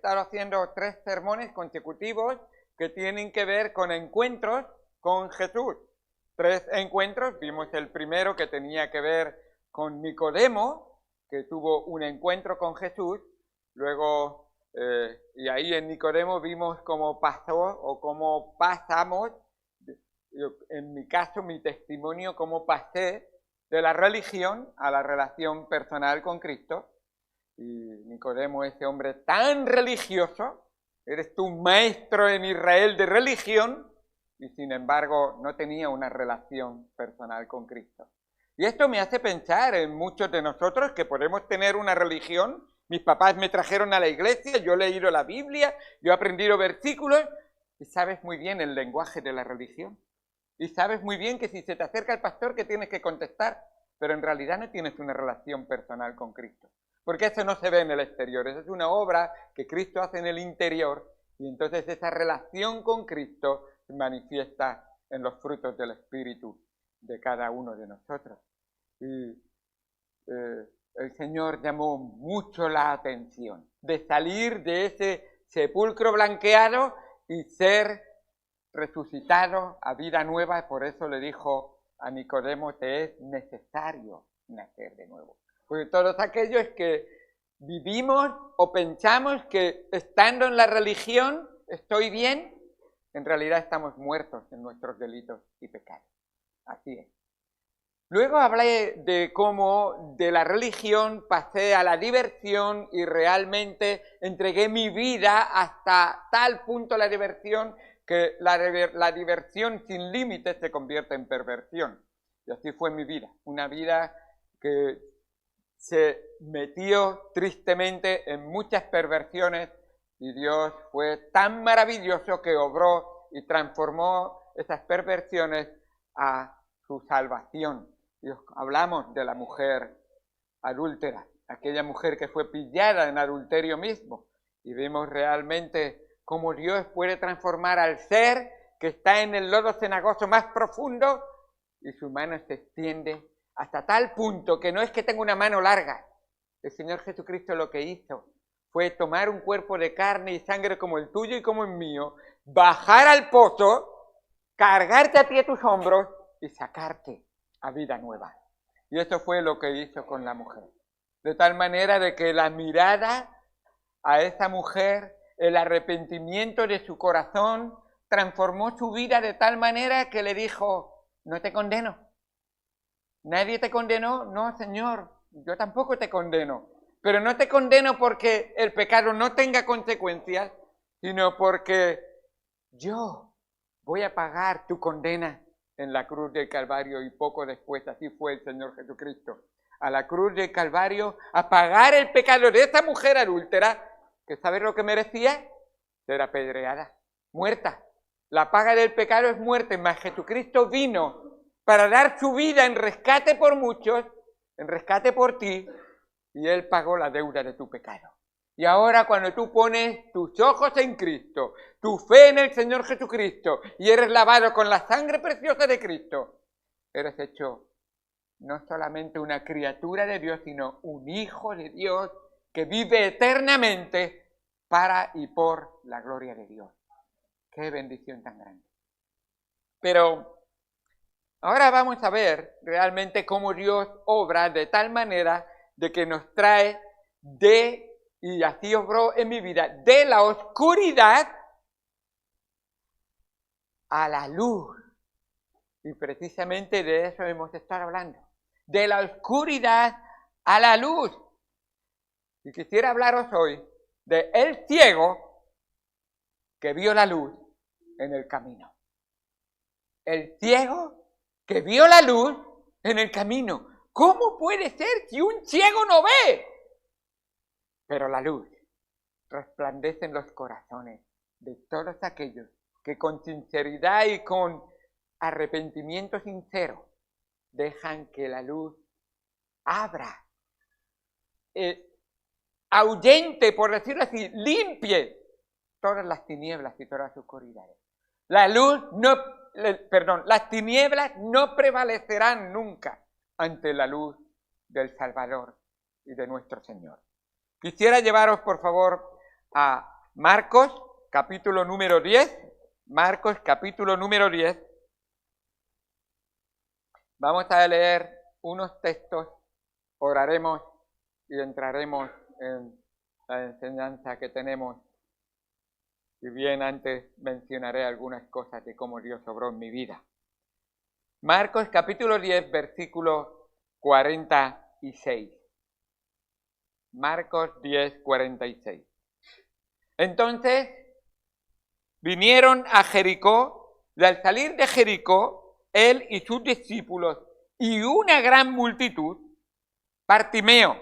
estado haciendo 3 sermones consecutivos que tienen que ver con encuentros con Jesús. 3 encuentros, vimos el primero que tenía que ver con Nicodemo, que tuvo un encuentro con Jesús, luego, y ahí en Nicodemo vimos cómo pasó o cómo pasamos, en mi caso, mi testimonio, cómo pasé de la religión a la relación personal con Cristo. Y Nicodemo, ese hombre tan religioso, eres tú maestro en Israel de religión, y sin embargo no tenía una relación personal con Cristo. Y esto me hace pensar en muchos de nosotros que podemos tener una religión. Mis papás me trajeron a la iglesia, yo he leído la Biblia, yo he aprendido versículos, y sabes muy bien el lenguaje de la religión. Y sabes muy bien que si se te acerca el pastor que tienes que contestar, pero en realidad no tienes una relación personal con Cristo. Porque eso no se ve en el exterior, eso es una obra que Cristo hace en el interior, y entonces esa relación con Cristo se manifiesta en los frutos del Espíritu de cada uno de nosotros. Y el Señor llamó mucho la atención de salir de ese sepulcro blanqueado y ser resucitado a vida nueva. Por eso le dijo a Nicodemo: te es necesario nacer de nuevo. Porque todos aquellos que vivimos o pensamos que estando en la religión estoy bien, en realidad estamos muertos en nuestros delitos y pecados. Así es. Luego hablé de cómo de la religión pasé a la diversión y realmente entregué mi vida hasta tal punto a la diversión que la diversión sin límites se convierte en perversión. Y así fue mi vida, una vida que se metió tristemente en muchas perversiones, y Dios fue tan maravilloso que obró y transformó esas perversiones a su salvación. Y hablamos de la mujer adúltera, aquella mujer que fue pillada en adulterio mismo, y vimos realmente cómo Dios puede transformar al ser que está en el lodo cenagoso más profundo, y su mano se extiende hasta tal punto que no es que tenga una mano larga. El Señor Jesucristo lo que hizo fue tomar un cuerpo de carne y sangre como el tuyo y como el mío, bajar al pozo, cargarte a ti a tus hombros y sacarte a vida nueva. Y eso fue lo que hizo con la mujer. De tal manera de que la mirada a esa mujer, el arrepentimiento de su corazón, transformó su vida de tal manera que le dijo: no te condeno. ¿Nadie te condenó? No, Señor, yo tampoco te condeno. Pero no te condeno porque el pecado no tenga consecuencias, sino porque yo voy a pagar tu condena en la cruz del Calvario. Y poco después así fue el Señor Jesucristo, a la cruz del Calvario, a pagar el pecado de esa mujer adúltera, que ¿sabes lo que merecía? Ser apedreada, muerta. La paga del pecado es muerte, mas Jesucristo vino para dar su vida en rescate por muchos, en rescate por ti, y Él pagó la deuda de tu pecado. Y ahora cuando tú pones tus ojos en Cristo, tu fe en el Señor Jesucristo, y eres lavado con la sangre preciosa de Cristo, eres hecho no solamente una criatura de Dios, sino un hijo de Dios que vive eternamente para y por la gloria de Dios. ¡Qué bendición tan grande! Pero ahora vamos a ver realmente cómo Dios obra de tal manera de que nos trae y así obró en mi vida, de la oscuridad a la luz. Y precisamente de eso hemos estado hablando. De la oscuridad a la luz. Y quisiera hablaros hoy de el ciego que vio la luz en el camino. El ciego que vio la luz en el camino. ¿Cómo puede ser que un ciego no ve? Pero la luz resplandece en los corazones de todos aquellos que con sinceridad y con arrepentimiento sincero dejan que la luz abra, ahuyente, por decirlo así, limpie todas las tinieblas y todas las oscuridades. Las tinieblas no prevalecerán nunca ante la luz del Salvador y de nuestro Señor. Quisiera llevaros, por favor, a Marcos, capítulo número 10. Marcos, capítulo número 10. Vamos a leer unos textos, oraremos y entraremos en la enseñanza que tenemos. Y bien, antes mencionaré algunas cosas de cómo Dios obró en mi vida. Marcos, capítulo 10, versículo 46. Marcos 10, 46. Entonces vinieron a Jericó, y al salir de Jericó, él y sus discípulos y una gran multitud, Bartimeo,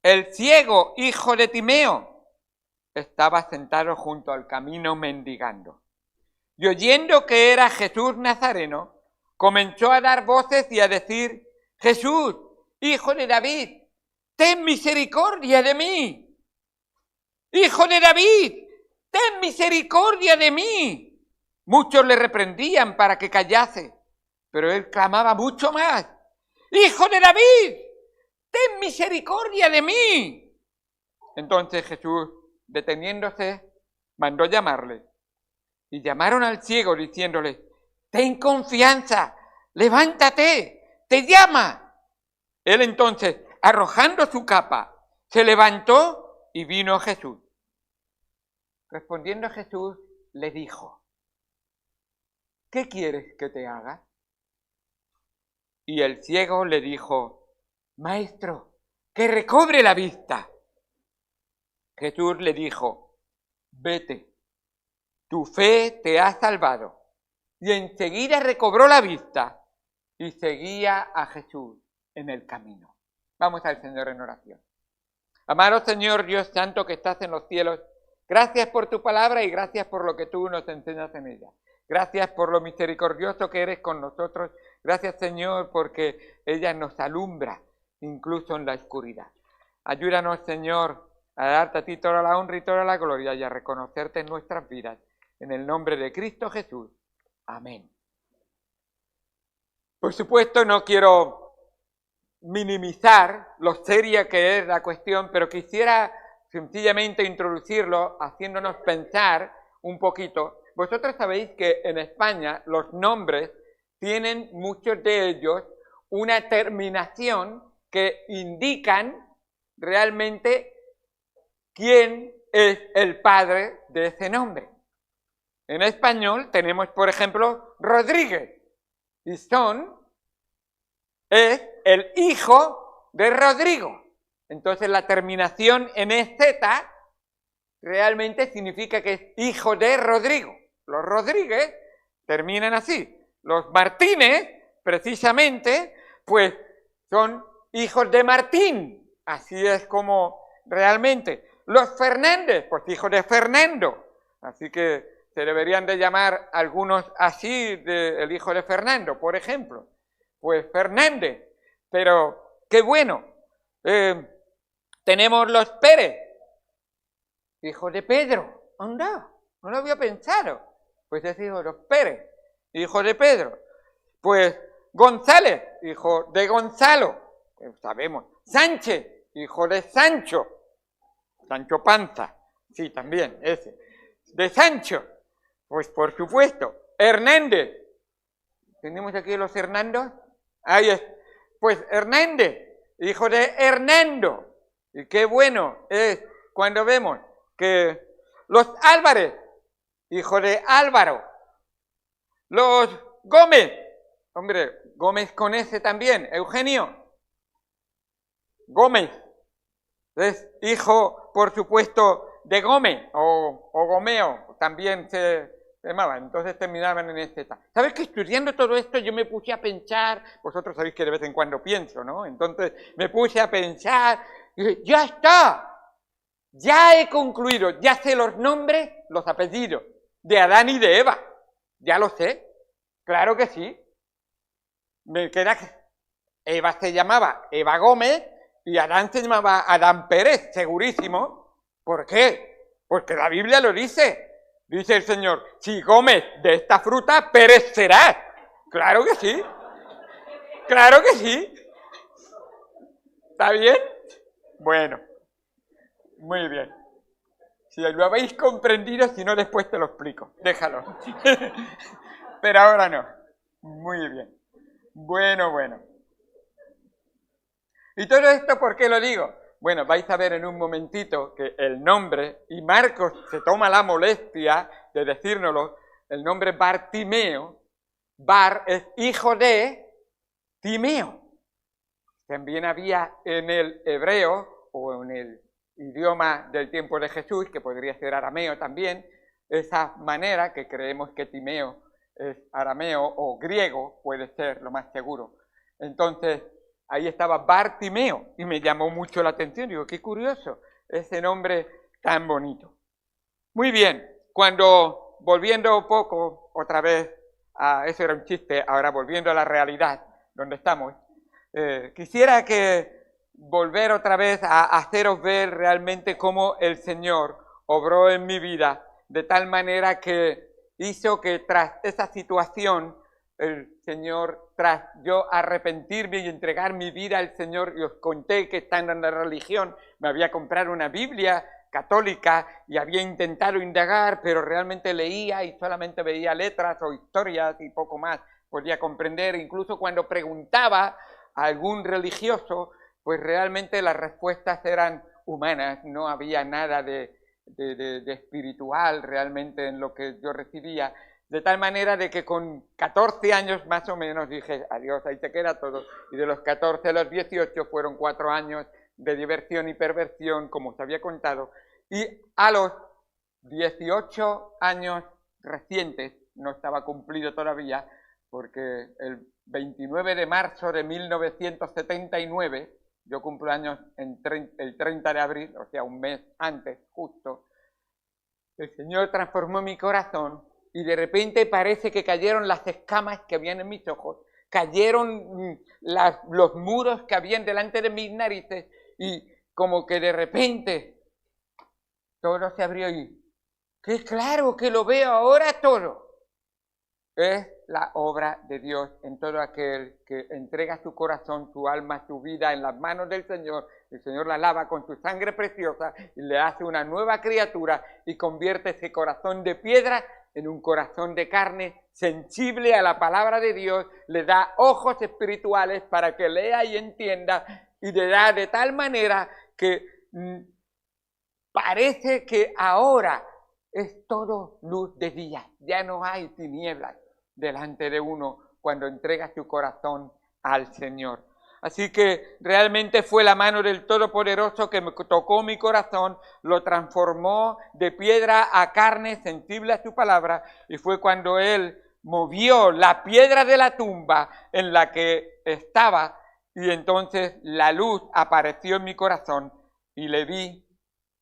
el ciego hijo de Timeo, estaba sentado junto al camino mendigando. Y oyendo que era Jesús Nazareno, comenzó a dar voces y a decir: Jesús, hijo de David, ten misericordia de mí. Hijo de David, ten misericordia de mí. Muchos le reprendían para que callase, pero él clamaba mucho más: Hijo de David, ten misericordia de mí. Entonces Jesús, deteniéndose, mandó llamarle. Y llamaron al ciego diciéndole: ten confianza, levántate, te llama. Él entonces, arrojando su capa, se levantó y vino a Jesús. Respondiendo Jesús, le dijo: ¿qué quieres que te haga? Y el ciego le dijo: Maestro, que recobre la vista. Jesús le dijo: vete, tu fe te ha salvado. Y enseguida recobró la vista y seguía a Jesús en el camino. Vamos al Señor en oración. Amado Señor Dios Santo que estás en los cielos, gracias por tu palabra y gracias por lo que tú nos enseñas en ella. Gracias por lo misericordioso que eres con nosotros. Gracias, Señor, porque ella nos alumbra incluso en la oscuridad. Ayúdanos, Señor, a darte a ti toda la honra y toda la gloria y a reconocerte en nuestras vidas. En el nombre de Cristo Jesús. Amén. Por supuesto, no quiero minimizar lo seria que es la cuestión, pero quisiera sencillamente introducirlo haciéndonos pensar un poquito. Vosotros sabéis que en España los nombres tienen, muchos de ellos, una terminación que indican realmente quién es el padre de ese nombre. En español tenemos, por ejemplo, Rodríguez, y es el hijo de Rodrigo. Entonces la terminación en EZ realmente significa que es hijo de Rodrigo. Los Rodríguez terminan así. Los Martínez, precisamente, pues son hijos de Martín. Así es como realmente. Los Fernández, pues hijos de Fernando. Así que se deberían de llamar algunos así, el hijo de Fernando, por ejemplo. Pues Fernández. Pero qué bueno. Tenemos los Pérez, hijo de Pedro. Anda, no lo había pensado. Pues es hijo de los Pérez, hijo de Pedro. Pues González, hijo de Gonzalo. Pues sabemos. Sánchez, hijo de Sancho. Sancho Panza. Sí, también, ese. De Sancho. Pues por supuesto. Hernández. ¿Tenemos aquí los Hernandos? Ahí es. Pues Hernández, hijo de Hernando. Y qué bueno es cuando vemos que los Álvarez, hijo de Álvaro. Los Gómez, hombre, Gómez con ese también, Eugenio. Gómez, es hijo, por supuesto, de Gómez, o Gomeo, también se llamaba, entonces terminaban en este. ¿Sabes que estudiando todo esto yo me puse a pensar? Vosotros sabéis que de vez en cuando pienso, ¿no? Entonces me puse a pensar, y dije, ¡ya está! Ya he concluido, ya sé los nombres, los apellidos de Adán y de Eva. Ya lo sé, claro que sí. Me queda que Eva se llamaba Eva Gómez y Adán se llamaba Adán Pérez, segurísimo. ¿Por qué? Porque la Biblia lo dice. Dice el Señor, si comes de esta fruta, perecerás. Claro que sí. Claro que sí. ¿Está bien? Bueno, muy bien. Si lo habéis comprendido, si no después te lo explico. Déjalo. Pero ahora no. Muy bien. Bueno. ¿Y todo esto por qué lo digo? Bueno, vais a ver en un momentito que el nombre, y Marcos se toma la molestia de decírnoslo, el nombre Bartimeo, Bar es hijo de Timeo. También había en el hebreo o en el idioma del tiempo de Jesús, que podría ser arameo también, esa manera que creemos que Timeo es arameo o griego, puede ser lo más seguro. Entonces, ahí estaba Bartimeo y me llamó mucho la atención. Digo, qué curioso, ese nombre tan bonito. Muy bien, cuando volviendo un poco otra vez, eso era un chiste, ahora volviendo a la realidad donde estamos, quisiera que volver otra vez a haceros ver realmente cómo el Señor obró en mi vida de tal manera que hizo que tras esa situación el Señor, tras yo arrepentirme y entregar mi vida al Señor, y os conté que estando en la religión me había comprado una Biblia católica y había intentado indagar, pero realmente leía y solamente veía letras o historias y poco más podía comprender. Incluso cuando preguntaba a algún religioso, pues realmente las respuestas eran humanas, no había nada de espiritual realmente en lo que yo recibía. De tal manera de que con 14 años más o menos dije, adiós, ahí te queda todo. Y de los 14 a los 18 fueron 4 años de diversión y perversión, como os había contado. Y a los 18 años recientes, no estaba cumplido todavía, porque el 29 de marzo de 1979, yo cumplo años el 30 de abril, o sea, un mes antes, justo, el Señor transformó mi corazón y de repente parece que cayeron las escamas que habían en mis ojos, cayeron los muros que habían delante de mis narices y como que de repente todo se abrió y ¡qué claro que lo veo ahora todo! Es la obra de Dios en todo aquel que entrega su corazón, su alma, su vida en las manos del Señor. El Señor la lava con su sangre preciosa y le hace una nueva criatura y convierte ese corazón de piedra en un corazón de carne sensible a la palabra de Dios, le da ojos espirituales para que lea y entienda y le da de tal manera que parece que ahora es todo luz de día, ya no hay tinieblas delante de uno cuando entrega su corazón al Señor. Así que realmente fue la mano del Todopoderoso que me tocó mi corazón, lo transformó de piedra a carne sensible a su palabra, y fue cuando Él movió la piedra de la tumba en la que estaba, y entonces la luz apareció en mi corazón, y le vi,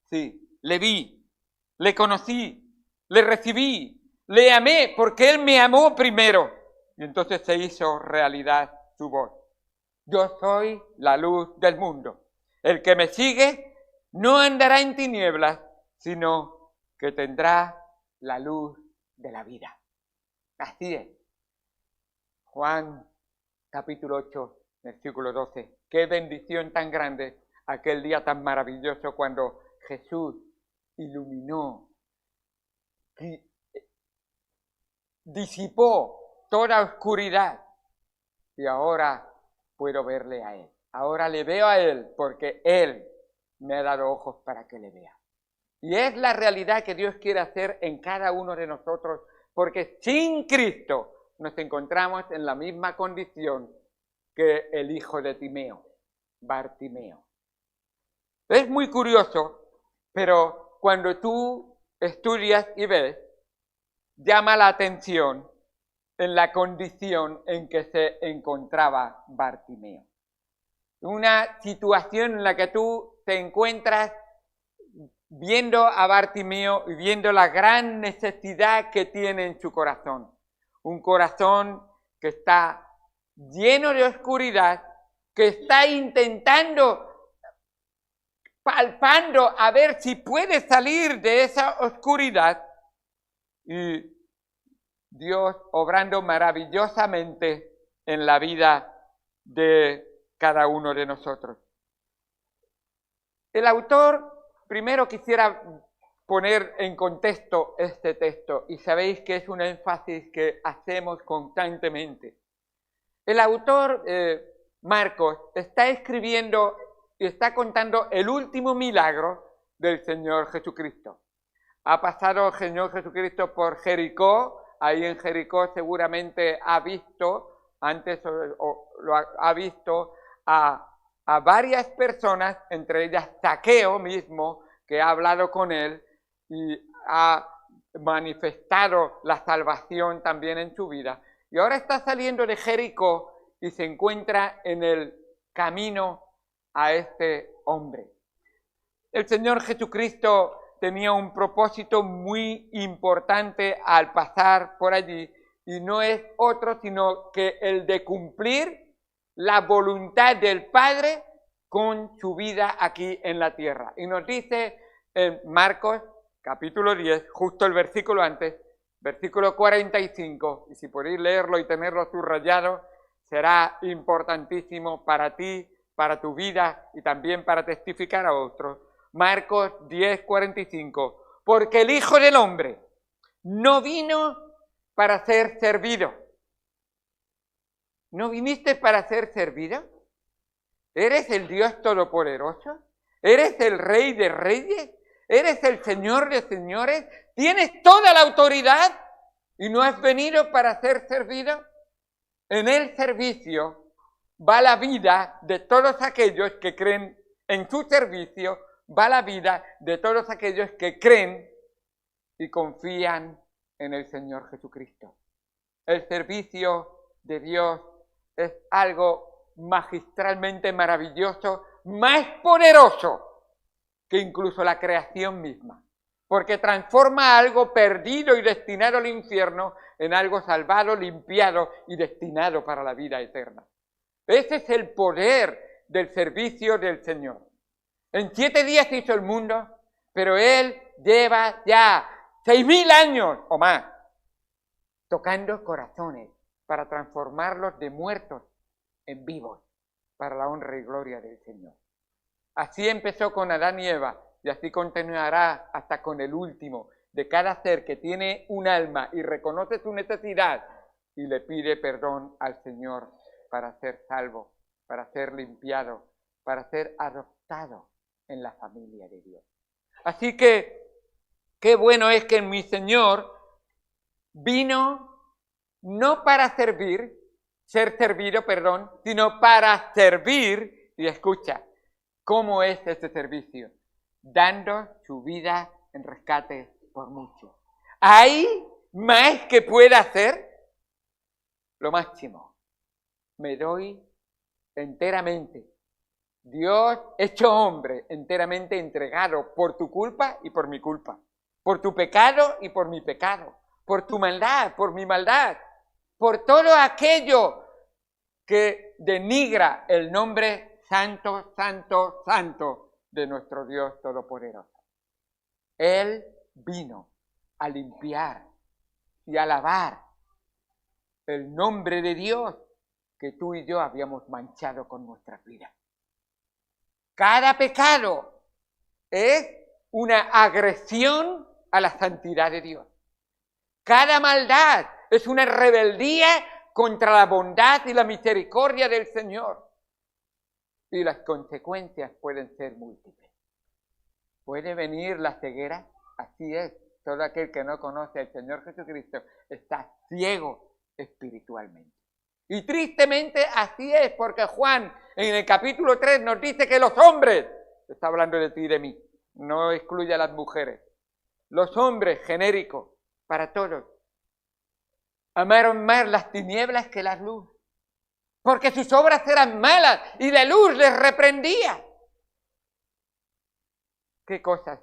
sí, le vi, le conocí, le recibí, le amé, porque Él me amó primero, y entonces se hizo realidad su voz. Yo soy la luz del mundo. El que me sigue no andará en tinieblas, sino que tendrá la luz de la vida. Así es. Juan capítulo 8, versículo 12. Qué bendición tan grande aquel día tan maravilloso cuando Jesús iluminó, disipó toda oscuridad y ahora puedo verle a Él. Ahora le veo a Él porque Él me ha dado ojos para que le vea. Y es la realidad que Dios quiere hacer en cada uno de nosotros, porque sin Cristo nos encontramos en la misma condición que el hijo de Timeo, Bartimeo. Es muy curioso, pero cuando tú estudias y ves, llama la atención en la condición en que se encontraba Bartimeo. Una situación en la que tú te encuentras viendo a Bartimeo y viendo la gran necesidad que tiene en su corazón. Un corazón que está lleno de oscuridad, que está intentando, palpando a ver si puede salir de esa oscuridad, y Dios obrando maravillosamente en la vida de cada uno de nosotros. El autor primero quisiera poner en contexto este texto y sabéis que es un énfasis que hacemos constantemente. El autor Marcos está escribiendo y está contando el último milagro del Señor Jesucristo. Ha pasado el Señor Jesucristo por Jericó, ahí en Jericó seguramente ha visto, antes ha visto a varias personas, entre ellas Zaqueo mismo, que ha hablado con él y ha manifestado la salvación también en su vida. Y ahora está saliendo de Jericó y se encuentra en el camino a este hombre. El Señor Jesucristo tenía un propósito muy importante al pasar por allí y no es otro sino que el de cumplir la voluntad del Padre con su vida aquí en la tierra. Y nos dice en Marcos capítulo 10, justo el versículo antes, versículo 45, y si podéis leerlo y tenerlo subrayado, será importantísimo para ti, para tu vida y también para testificar a otros. Marcos 10, 45, porque el Hijo del Hombre no vino para ser servido. ¿No viniste para ser servido? ¿Eres el Dios Todopoderoso? ¿Eres el Rey de Reyes? ¿Eres el Señor de Señores? ¿Tienes toda la autoridad y no has venido para ser servido? En el servicio va la vida de todos aquellos que creen en su servicio, va la vida de todos aquellos que creen y confían en el Señor Jesucristo. El servicio de Dios es algo magistralmente maravilloso, más poderoso que incluso la creación misma, porque transforma algo perdido y destinado al infierno en algo salvado, limpiado y destinado para la vida eterna. Ese es el poder del servicio del Señor. En 7 días hizo el mundo, pero Él lleva ya 6.000 años o más tocando corazones para transformarlos de muertos en vivos, para la honra y gloria del Señor. Así empezó con Adán y Eva, y así continuará hasta con el último de cada ser que tiene un alma y reconoce su necesidad y le pide perdón al Señor para ser salvo, para ser limpiado, para ser adoptado en la familia de Dios. Así que, qué bueno es que mi Señor vino no para ser servido, sino para servir, y escucha, ¿cómo es este servicio? Dando su vida en rescate por muchos. ¿Hay más que pueda hacer? Lo máximo. Me doy enteramente. Dios hecho hombre, enteramente entregado por tu culpa y por mi culpa. Por tu pecado y por mi pecado. Por tu maldad, por mi maldad. Por todo aquello que denigra el nombre santo, santo, santo de nuestro Dios Todopoderoso. Él vino a limpiar y a lavar el nombre de Dios que tú y yo habíamos manchado con nuestras vidas. Cada pecado es una agresión a la santidad de Dios. Cada maldad es una rebeldía contra la bondad y la misericordia del Señor. Y las consecuencias pueden ser múltiples. ¿Puede venir la ceguera? Así es. Todo aquel que no conoce al Señor Jesucristo está ciego espiritualmente. Y tristemente así es, porque Juan en el capítulo 3 nos dice que los hombres, está hablando de ti y de mí, no excluye a las mujeres, los hombres genéricos, para todos, amaron más las tinieblas que la luz, porque sus obras eran malas y la luz les reprendía. ¿Qué cosas?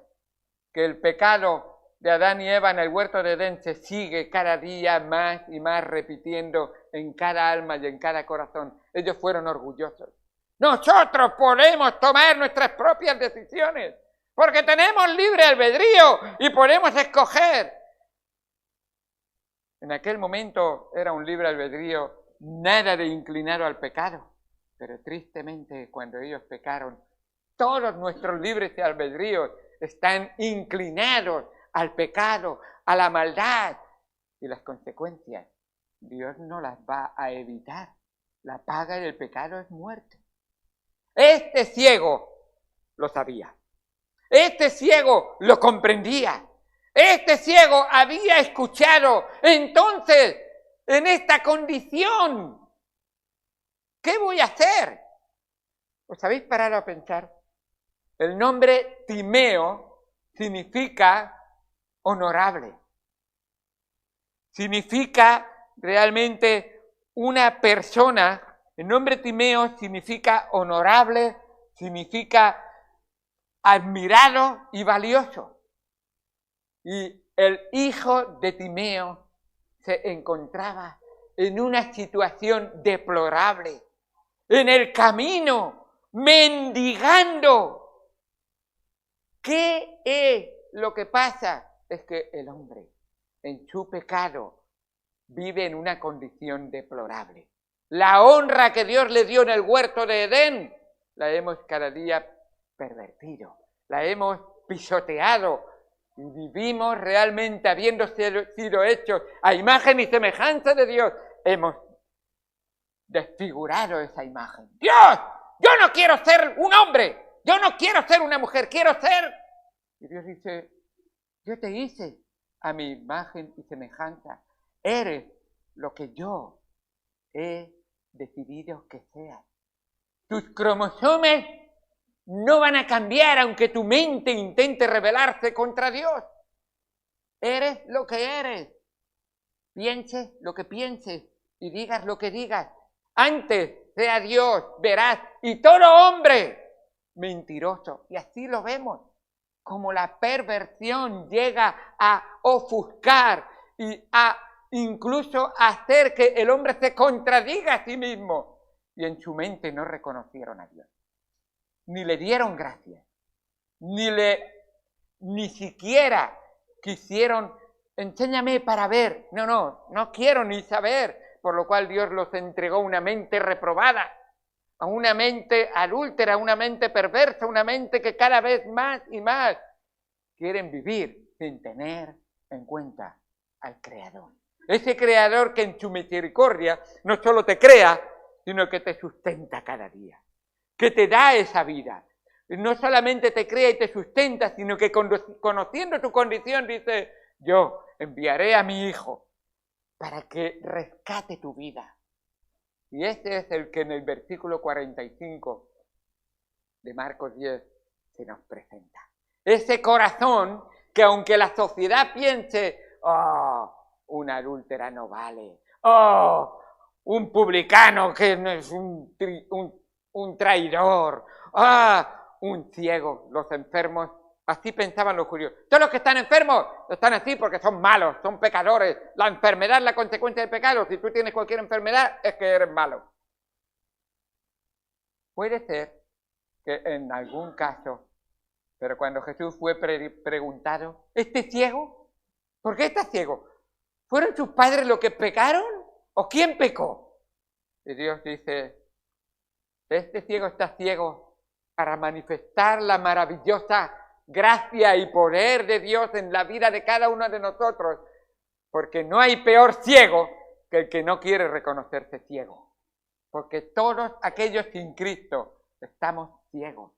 Que el pecado de Adán y Eva en el huerto de Edén se sigue cada día más y más repitiendo en cada alma y en cada corazón. Ellos fueron orgullosos. Nosotros podemos tomar nuestras propias decisiones porque tenemos libre albedrío y podemos escoger. En aquel momento era un libre albedrío, nada de inclinado al pecado, pero tristemente cuando ellos pecaron, todos nuestros libres albedríos están inclinados al pecado, a la maldad. Y las consecuencias, Dios no las va a evitar. La paga del pecado es muerte. Este ciego lo sabía. Este ciego lo comprendía. Este ciego había escuchado. Entonces, en esta condición, ¿qué voy a hacer? ¿Os habéis parado a pensar? El nombre Timeo significa honorable. Significa realmente una persona. El nombre Timeo significa honorable, significa admirado y valioso. Y el hijo de Timeo se encontraba en una situación deplorable, en el camino, mendigando. ¿Qué es lo que pasa? Es que el hombre, en su pecado, vive en una condición deplorable. La honra que Dios le dio en el huerto de Edén, la hemos cada día pervertido, la hemos pisoteado y vivimos realmente, habiendo sido hechos a imagen y semejanza de Dios, hemos desfigurado esa imagen. ¡Dios! Yo no quiero ser un hombre, yo no quiero ser una mujer, quiero ser... Y Dios dice, yo te hice a mi imagen y semejanza, eres lo que yo he decidido que seas. Tus cromosomas no van a cambiar aunque tu mente intente rebelarse contra Dios. Eres lo que eres. Pienses lo que pienses y digas lo que digas. Antes sea Dios, verás, y todo hombre mentiroso. Y así lo vemos, como la perversión llega a ofuscar y a incluso hacer que el hombre se contradiga a sí mismo. Y en su mente no reconocieron a Dios, ni le dieron gracias, ni siquiera quisieron, enséñame para ver. No quiero ni saber. Por lo cual Dios los entregó a una mente reprobada, a una mente adúltera, a una mente perversa, una mente que cada vez más y más quieren vivir sin tener en cuenta al Creador. Ese Creador que en su misericordia no solo te crea, sino que te sustenta cada día, que te da esa vida. No solamente te crea y te sustenta, sino que conociendo tu condición dice, yo enviaré a mi Hijo para que rescate tu vida. Y ese es el que en el versículo 45 de Marcos 10 se nos presenta. Ese corazón que aunque la sociedad piense, una adúltera no vale, un publicano que es un traidor, un ciego, los enfermos, así pensaban los judíos. Todos los que están enfermos están así porque son malos, son pecadores. La enfermedad es la consecuencia del pecado. Si tú tienes cualquier enfermedad es que eres malo. Puede ser que en algún caso, pero cuando Jesús fue preguntado, ¿este ciego? ¿Por qué está ciego? ¿Fueron sus padres los que pecaron? ¿O quién pecó? Y Dios dice, este ciego está ciego para manifestar la maravillosa gracia y poder de Dios en la vida de cada uno de nosotros, porque no hay peor ciego que el que no quiere reconocerse ciego, porque todos aquellos sin Cristo estamos ciegos,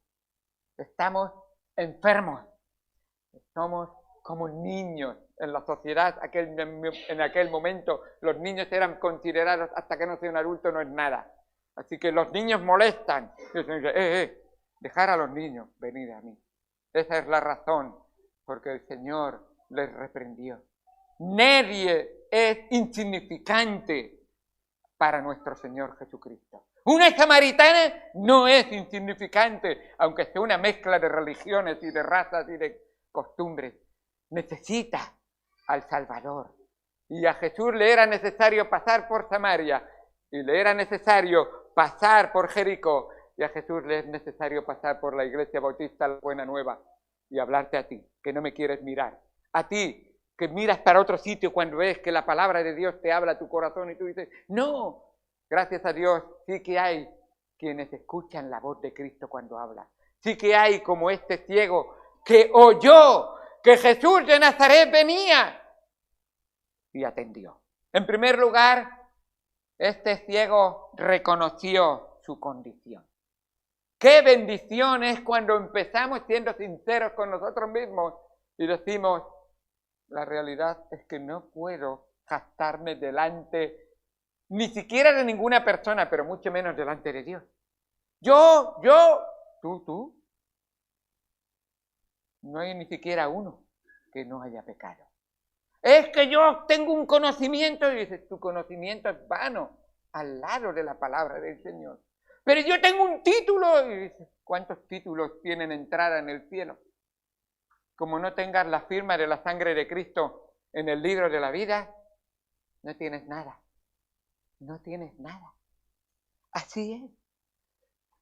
estamos enfermos, somos como niños en la sociedad. En aquel momento los niños eran considerados, hasta que no sea un adulto no es nada, así que los niños molestan, dejar a los niños, venid a mí. Esa es la razón porque el Señor les reprendió. Nadie es insignificante para nuestro Señor Jesucristo. Una samaritana no es insignificante, aunque sea una mezcla de religiones y de razas y de costumbres. Necesita al Salvador. Y a Jesús le era necesario pasar por Samaria, y le era necesario pasar por Jericó, y a Jesús le es necesario pasar por la Iglesia Bautista, la Buena Nueva, y hablarte a ti, que no me quieres mirar. A ti, que miras para otro sitio cuando ves que la palabra de Dios te habla a tu corazón y tú dices, no, gracias a Dios, sí que hay quienes escuchan la voz de Cristo cuando habla. Sí que hay como este ciego que oyó que Jesús de Nazaret venía y atendió. En primer lugar, este ciego reconoció su condición. Qué bendición es cuando empezamos siendo sinceros con nosotros mismos y decimos, la realidad es que no puedo jactarme delante ni siquiera de ninguna persona, pero mucho menos delante de Dios. Yo, tú. No hay ni siquiera uno que no haya pecado. Es que yo tengo un conocimiento, y dices, tu conocimiento es vano al lado de la palabra del Señor. Pero yo tengo un título, y dices, ¿cuántos títulos tienen entrada en el cielo? Como no tengas la firma de la sangre de Cristo en el libro de la vida, no tienes nada. No tienes nada. Así es.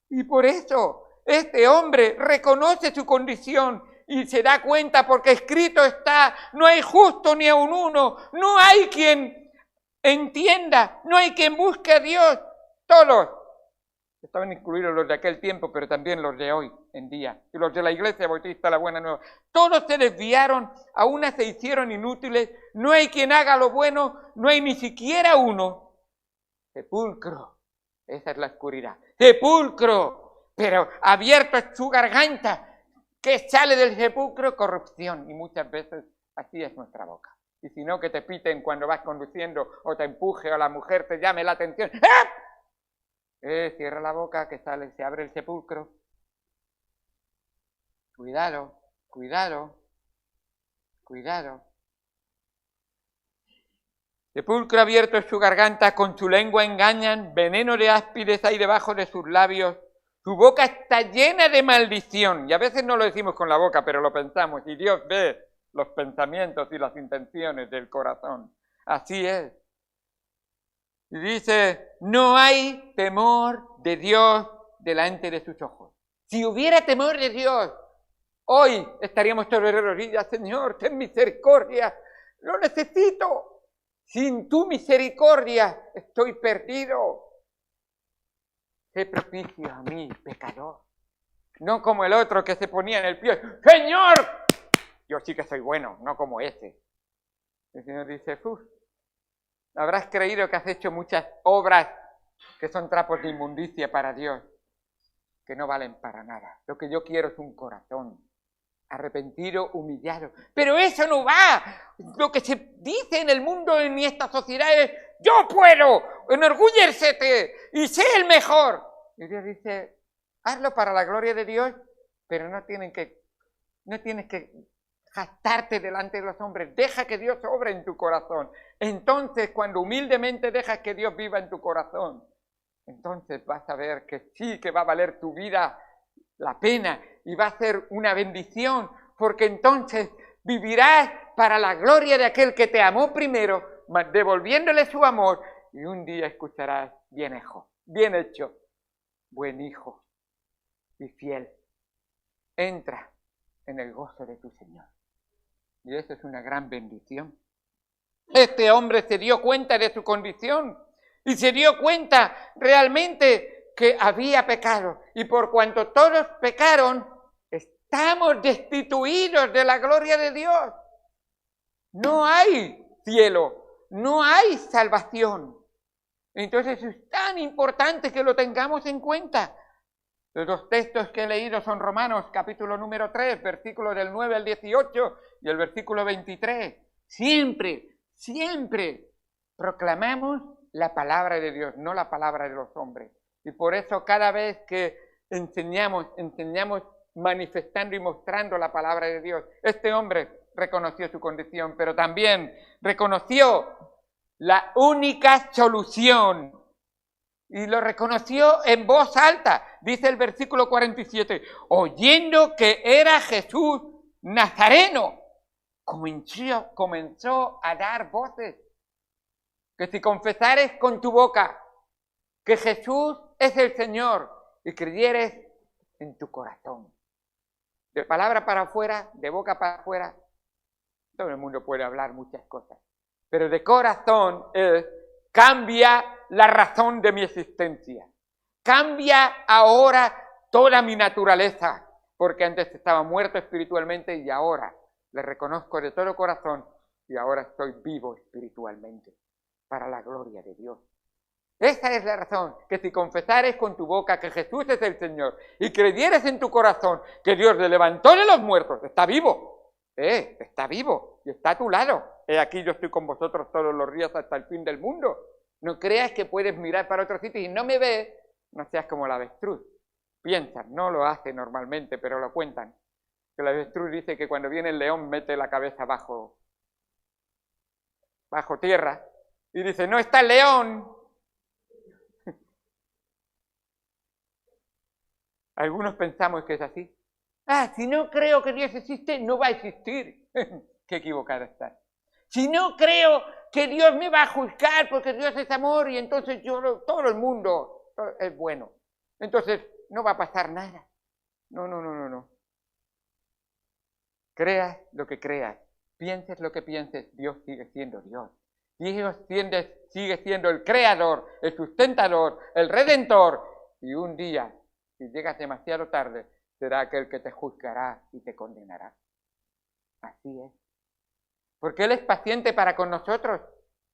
Y por eso este hombre reconoce su condición y se da cuenta, porque escrito está, no hay justo ni aun uno, no hay quien entienda, no hay quien busque a Dios. Todos estaban incluidos los de aquel tiempo, pero también los de hoy en día, y los de la Iglesia Bautista La Buena Nueva. Todos se desviaron, a unas se hicieron inútiles, no hay quien haga lo bueno, no hay ni siquiera uno. Sepulcro, esa es la oscuridad. Sepulcro, pero abierto es su garganta. ¿Qué sale del sepulcro? Corrupción. Y muchas veces así es nuestra boca. Y si no, que te piten cuando vas conduciendo, o te empuje, o la mujer te llame la atención. ¡Ah! Cierra la boca, que sale, se abre el sepulcro. Cuidado, cuidado, cuidado. Sepulcro abierto es su garganta, con su lengua engañan, veneno de áspides hay debajo de sus labios. Su boca está llena de maldición. Y a veces no lo decimos con la boca, pero lo pensamos. Y Dios ve los pensamientos y las intenciones del corazón. Así es. Y dice, no hay temor de Dios delante de sus ojos. Si hubiera temor de Dios, hoy estaríamos sobre rodillas. Señor, ten misericordia. Lo necesito. Sin tu misericordia estoy perdido. Sé propicio a mí, pecador. No como el otro que se ponía en el pie. ¡Señor! Yo sí que soy bueno, no como ese. El Señor dice, habrás creído que has hecho muchas obras que son trapos de inmundicia para Dios, que no valen para nada. Lo que yo quiero es un corazón arrepentido, humillado. Pero eso no va. Lo que se dice en el mundo, en esta sociedad es, yo puedo, enorgullécete y sé el mejor. Y Dios dice, hazlo para la gloria de Dios, pero no tienes que jactarte delante de los hombres. Deja que Dios obre en tu corazón. Entonces, cuando humildemente dejas que Dios viva en tu corazón, entonces vas a ver que sí, que va a valer tu vida la pena y va a ser una bendición, porque entonces vivirás para la gloria de aquel que te amó primero, devolviéndole su amor, y un día escucharás, bien hecho, buen hijo y fiel. Entra en el gozo de tu Señor. Y eso es una gran bendición. Este hombre se dio cuenta de su condición y se dio cuenta realmente que había pecado. Y por cuanto todos pecaron, estamos destituidos de la gloria de Dios. No hay cielo, no hay salvación. Entonces es tan importante que lo tengamos en cuenta. Los dos textos que he leído son Romanos, capítulo número 3, versículos del 9 al 18 y el versículo 23. Siempre proclamamos la palabra de Dios, no la palabra de los hombres. Y por eso cada vez que enseñamos manifestando y mostrando la palabra de Dios. Este hombre reconoció su condición, pero también reconoció la única solución. Y lo reconoció en voz alta. Dice el versículo 47, oyendo que era Jesús Nazareno, comenzó a dar voces. Que si confesares con tu boca que Jesús es el Señor y creyeres en tu corazón. De palabra para afuera, de boca para afuera, todo el mundo puede hablar muchas cosas. Pero de corazón cambia la razón de mi existencia. Cambia ahora toda mi naturaleza. porque antes estaba muerto espiritualmente y ahora le reconozco de todo corazón y ahora estoy vivo espiritualmente para la gloria de Dios. Esa es la razón, que si confesares con tu boca que Jesús es el Señor y creyeres en tu corazón que Dios le levantó de los muertos, está vivo, está vivo y está a tu lado. Aquí yo estoy con vosotros todos los días hasta el fin del mundo. No creas que puedes mirar para otro sitio y no me ves, no seas como la avestruz. Piensan, no lo hace normalmente, pero lo cuentan. Que la avestruz dice que cuando viene el león mete la cabeza bajo tierra y dice, no está el león. Algunos pensamos que es así. Si no creo que Dios existe, no va a existir. Qué equivocado está. Si no creo que Dios me va a juzgar porque Dios es amor y entonces todo el mundo es bueno. Entonces no va a pasar nada. No. Creas lo que creas, pienses lo que pienses, Dios sigue siendo Dios. Dios sigue siendo el creador, el sustentador, el redentor. Y un día, si llegas demasiado tarde, será aquel que te juzgará y te condenará. Así es. Porque Él es paciente para con nosotros,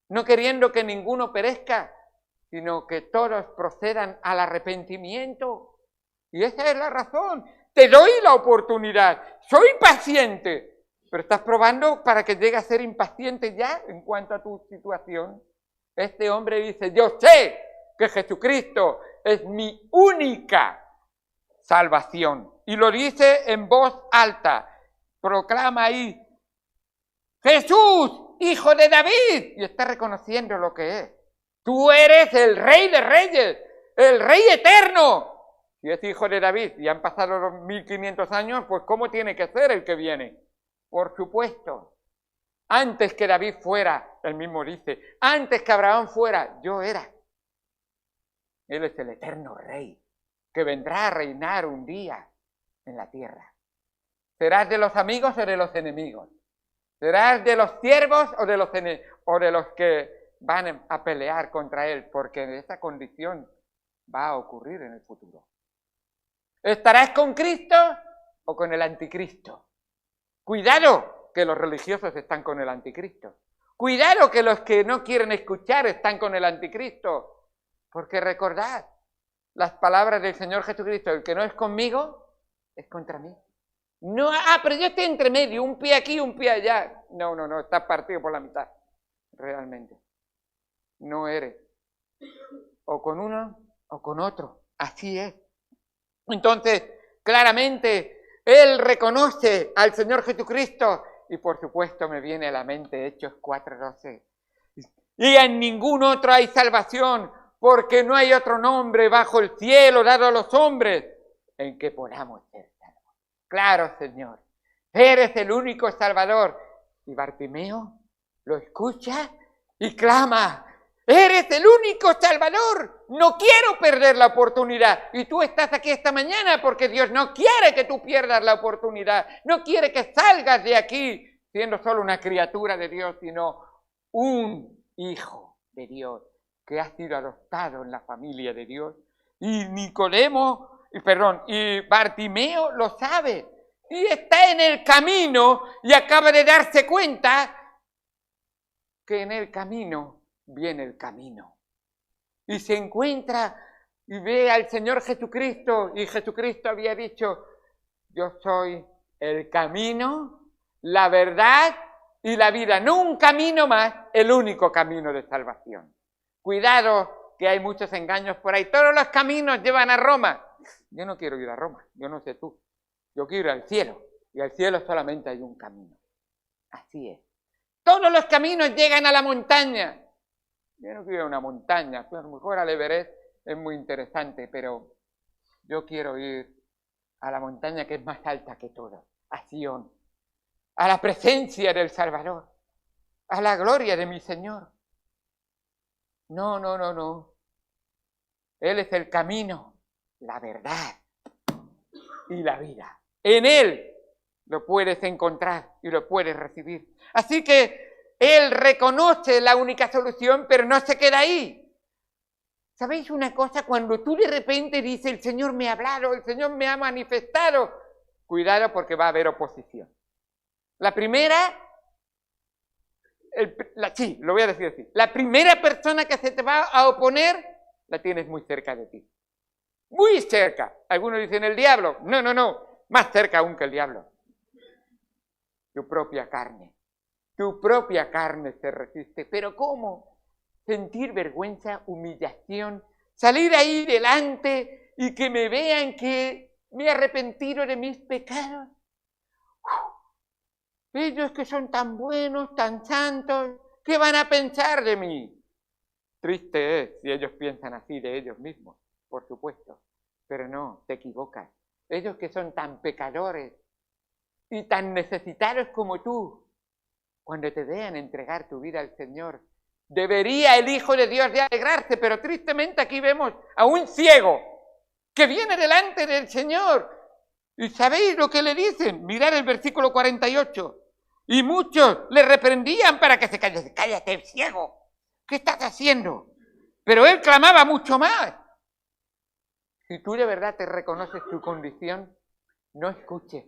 no queriendo que ninguno perezca, sino que todos procedan al arrepentimiento. Y esa es la razón. Te doy la oportunidad. Soy paciente. Pero estás probando para que llegue a ser impaciente ya en cuanto a tu situación. Este hombre dice, yo sé que Jesucristo es mi única salvación. Y lo dice en voz alta. Proclama ahí, Jesús, hijo de David. Y está reconociendo lo que es. Tú eres el Rey de Reyes, el Rey eterno. Si es hijo de David y han pasado los 1500 años, pues ¿cómo tiene que ser el que viene? Por supuesto. Antes que David fuera, él mismo dice, antes que Abraham fuera, yo era. Él es el eterno Rey, que vendrá a reinar un día en la tierra. ¿Serás de los amigos o de los enemigos? ¿Serás de los siervos o de los que van a pelear contra él? Porque esa condición va a ocurrir en el futuro. ¿Estarás con Cristo o con el anticristo? Cuidado que los religiosos están con el anticristo. Cuidado que los que no quieren escuchar están con el anticristo. Porque recordad las palabras del Señor Jesucristo, el que no es conmigo es contra mí. No, pero yo estoy entre medio, un pie aquí, un pie allá. No, estás partido por la mitad. Realmente. No eres o con uno o con otro. Así es. Entonces, claramente, él reconoce al Señor Jesucristo y por supuesto me viene a la mente Hechos 4:12. Y en ningún otro hay salvación, porque no hay otro nombre bajo el cielo dado a los hombres en que podamos ser salvos. Claro, Señor, eres el único Salvador. Y Bartimeo lo escucha y clama, eres el único Salvador, no quiero perder la oportunidad. Y tú estás aquí esta mañana porque Dios no quiere que tú pierdas la oportunidad, no quiere que salgas de aquí siendo solo una criatura de Dios, sino un hijo de Dios que ha sido adoptado en la familia de Dios. Y Bartimeo lo sabe y está en el camino y acaba de darse cuenta que en el camino viene el camino. Y se encuentra y ve al Señor Jesucristo, y Jesucristo había dicho, yo soy el camino, la verdad y la vida. No un camino más, el único camino de salvación. Cuidado que hay muchos engaños por ahí. Todos los caminos llevan a Roma. Yo no quiero ir a Roma, yo no sé tú. Yo quiero ir al cielo, y al cielo solamente hay un camino. Así es. Todos los caminos llegan a la montaña. Yo no quiero ir a una montaña, pues a lo mejor al Everest es muy interesante, pero yo quiero ir a la montaña que es más alta que todas, a Sion, a la presencia del Salvador, a la gloria de mi Señor. No. Él es el camino, la verdad y la vida. En Él lo puedes encontrar y lo puedes recibir. Así que Él reconoce la única solución, pero no se queda ahí. ¿Sabéis una cosa? Cuando tú de repente dices, el Señor me ha hablado, el Señor me ha manifestado, cuidado porque va a haber oposición. La primera, lo voy a decir así, la primera persona que se te va a oponer, la tienes muy cerca de ti. Muy cerca. Algunos dicen el diablo. No, más cerca aún que el diablo. Tu propia carne. Tu propia carne se resiste. ¿Pero cómo? Sentir vergüenza, humillación, salir ahí delante y que me vean que me he arrepentido de mis pecados. Ellos que son tan buenos, tan santos, ¿qué van a pensar de mí? Triste es si ellos piensan así de ellos mismos, por supuesto. Pero no, te equivocas. Ellos que son tan pecadores y tan necesitados como tú, cuando te vean entregar tu vida al Señor, debería el Hijo de Dios de alegrarse, pero tristemente aquí vemos a un ciego que viene delante del Señor. ¿Y sabéis lo que le dicen? Mirad el versículo 48. Y muchos le reprendían para que se callase. Cállate, ciego. ¿Qué estás haciendo? Pero él clamaba mucho más. Si tú de verdad te reconoces tu condición, no escuches,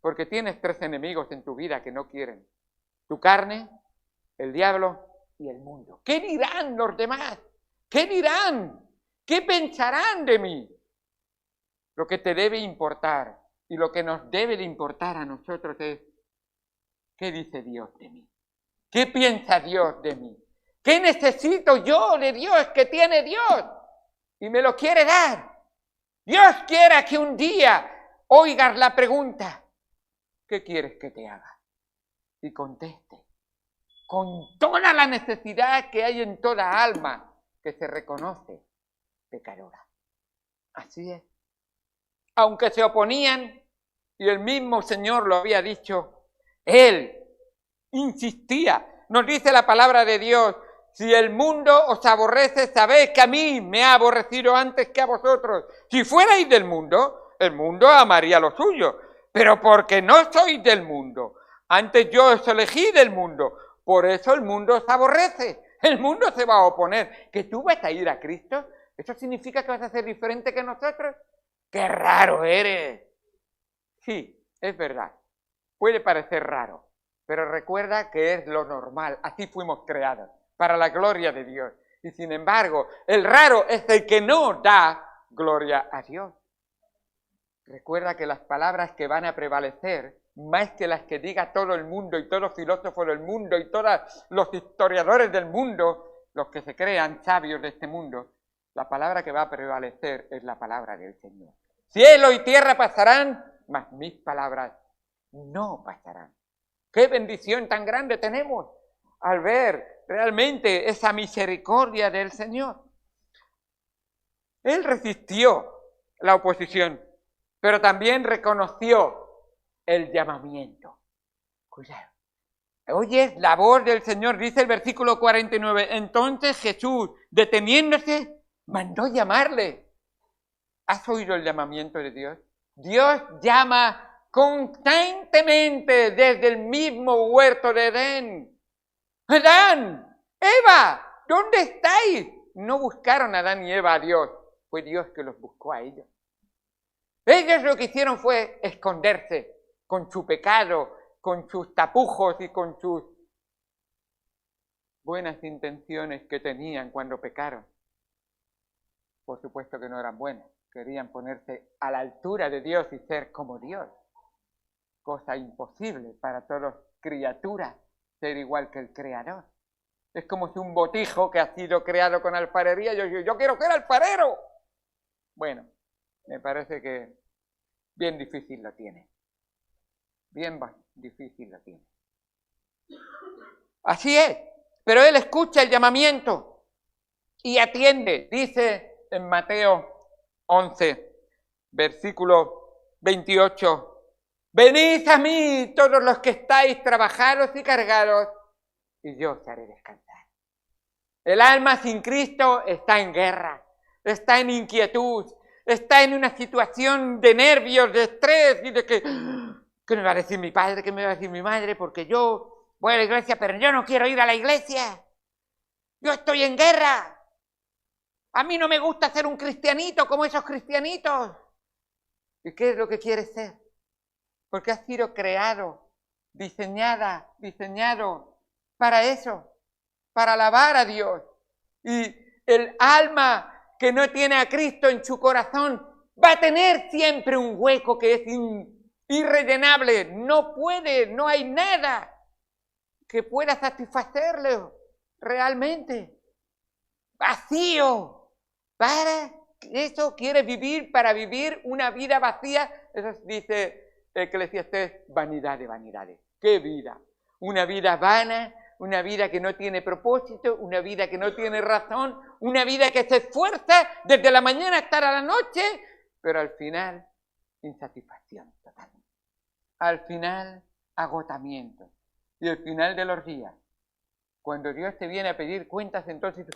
porque tienes 3 enemigos en tu vida que no quieren. Tu carne, el diablo y el mundo. ¿Qué dirán los demás? ¿Qué dirán? ¿Qué pensarán de mí? Lo que te debe importar y lo que nos debe de importar a nosotros es ¿qué dice Dios de mí? ¿Qué piensa Dios de mí? ¿Qué necesito yo de Dios que tiene Dios? Y me lo quiere dar. Dios quiera que un día oigas la pregunta, ¿qué quieres que te haga? Y conteste, con toda la necesidad que hay en toda alma que se reconoce pecadora. Así es. Aunque se oponían, y el mismo Señor lo había dicho, Él insistía. Nos dice la palabra de Dios, si el mundo os aborrece, sabéis que a mí me ha aborrecido antes que a vosotros. Si fuerais del mundo, el mundo amaría lo suyo. Pero porque no sois del mundo, antes yo os elegí del mundo, por eso el mundo os aborrece. El mundo se va a oponer. ¿Que tú vas a ir a Cristo? ¿Eso significa que vas a ser diferente que nosotros? ¡Qué raro eres! Sí, es verdad. Puede parecer raro, pero recuerda que es lo normal. Así fuimos creados, para la gloria de Dios. Y sin embargo, el raro es el que no da gloria a Dios. Recuerda que las palabras que van a prevalecer, más que las que diga todo el mundo y todo filósofo del mundo y todos los historiadores del mundo, los que se crean sabios de este mundo, la palabra que va a prevalecer es la palabra del Señor. Cielo y tierra pasarán, mas mis palabras no pasarán. ¡Qué bendición tan grande tenemos al ver realmente esa misericordia del Señor! Él resistió la oposición, pero también reconoció el llamamiento. Cuidado. Oyes la voz del Señor, dice el versículo 49. Entonces Jesús, deteniéndose, mandó llamarle. ¿Has oído el llamamiento de Dios? Dios llama constantemente desde el mismo huerto de Edén. Adán, Eva, ¿dónde estáis? No buscaron Adán y Eva a Dios, fue Dios que los buscó a ellos. Ellos lo que hicieron fue esconderse con su pecado, con sus tapujos y con sus buenas intenciones que tenían cuando pecaron. Por supuesto que no eran buenas, querían ponerse a la altura de Dios y ser como Dios. Cosa imposible para toda criatura ser igual que el Creador. Es como si un botijo que ha sido creado con alfarería, yo quiero ser alfarero. Bueno, me parece que bien difícil lo tiene. Bien difícil lo tiene. Así es, pero él escucha el llamamiento y atiende. Dice en Mateo 11, versículo 28, venid a mí todos los que estáis trabajados y cargados, y yo os haré descansar. El alma sin Cristo está en guerra, está en inquietud, está en una situación de nervios, de estrés y de que ¿qué me va a decir mi padre? ¿Qué me va a decir mi madre? Porque yo voy a la iglesia, pero yo no quiero ir a la iglesia. Yo estoy en guerra. A mí no me gusta ser un cristianito como esos cristianitos. ¿Y qué es lo que quieres ser? Porque has sido creado, diseñado para eso, para alabar a Dios. Y el alma que no tiene a Cristo en su corazón va a tener siempre un hueco que es irrellenable. No puede, no hay nada que pueda satisfacerlo realmente. Vacío. Para eso quiere vivir, para vivir una vida vacía. Eso dice Eclesiastés, vanidad de vanidades. ¿Qué vida? Una vida vana, una vida que no tiene propósito, una vida que no tiene razón, una vida que se esfuerza desde la mañana hasta la noche, pero al final, insatisfacción total. Al final, agotamiento. Y al final de los días, cuando Dios te viene a pedir cuentas, entonces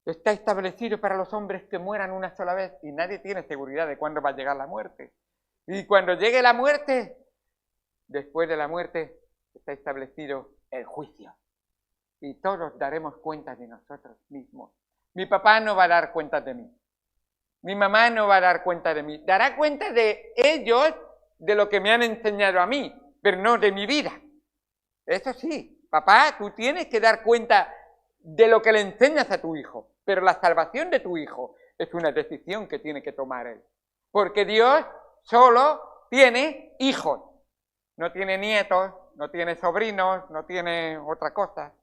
está establecido para los hombres que mueran una sola vez y nadie tiene seguridad de cuándo va a llegar la muerte. Y cuando llegue la muerte, después de la muerte, está establecido el juicio. Y todos daremos cuenta de nosotros mismos. Mi papá no va a dar cuenta de mí. Mi mamá no va a dar cuenta de mí. Dará cuenta de ellos, de lo que me han enseñado a mí, pero no de mi vida. Eso sí, papá, tú tienes que dar cuenta de lo que le enseñas a tu hijo, pero la salvación de tu hijo es una decisión que tiene que tomar él. Porque Dios solo tiene hijos, no tiene nietos, no tiene sobrinos, no tiene otra cosa.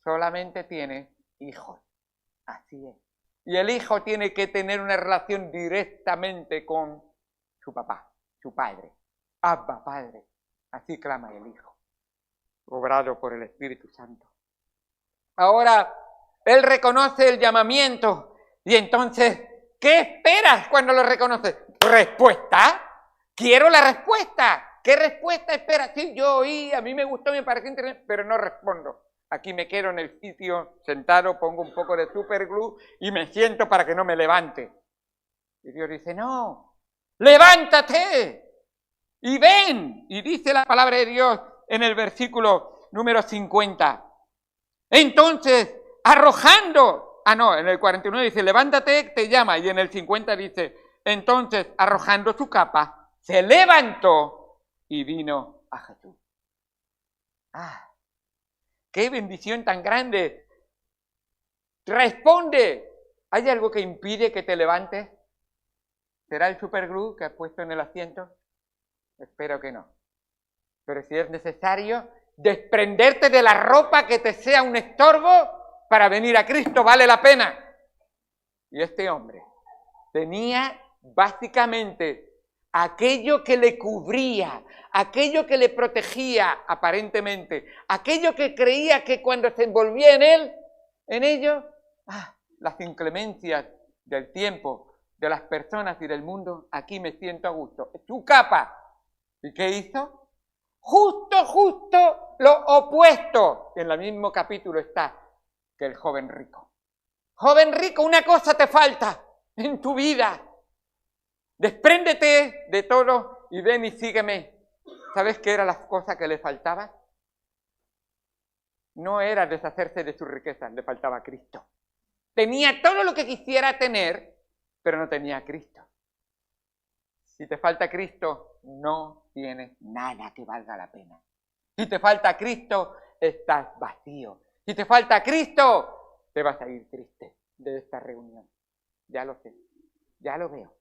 Solamente tiene hijos. Así es. Y el hijo tiene que tener una relación directamente con su papá, su padre. Abba, Padre. Así clama el hijo, obrado por el Espíritu Santo. Ahora, él reconoce el llamamiento y entonces, ¿qué esperas cuando lo reconoces? ¿Respuesta? Quiero la respuesta. ¿Qué respuesta esperas? Sí, yo oí, a mí me gustó, me pareció interesante, pero no respondo. Aquí me quedo en el sitio sentado, pongo un poco de superglue y me siento para que no me levante. Y Dios dice, no, levántate y ven. Y dice la palabra de Dios en el versículo número 50. Entonces, arrojando, en el 49 dice, levántate, te llama. Y en el 50 dice, entonces, arrojando su capa, se levantó y vino a Jesús. ¡Qué bendición tan grande! Responde. ¿Hay algo que impide que te levantes? ¿Será el superglue que has puesto en el asiento? Espero que no. Pero si es necesario desprenderte de la ropa que te sea un estorbo para venir a Cristo, vale la pena. Y este hombre tenía básicamente aquello que le cubría, aquello que le protegía aparentemente, aquello que creía que cuando se envolvía en ello, las inclemencias del tiempo, de las personas y del mundo, aquí me siento a gusto. Su capa. ¿Y qué hizo? Justo lo opuesto. En el mismo capítulo está que el joven rico. Joven rico, una cosa te falta en tu vida. Despréndete de todo y ven y sígueme. ¿Sabes qué era las cosas que le faltaban? No era deshacerse de su riqueza, le faltaba a Cristo. Tenía todo lo que quisiera tener, pero no tenía a Cristo. Si te falta Cristo, no tienes nada que valga la pena. Si te falta Cristo, estás vacío. Si te falta Cristo, te vas a ir triste de esta reunión. Ya lo sé, ya lo veo.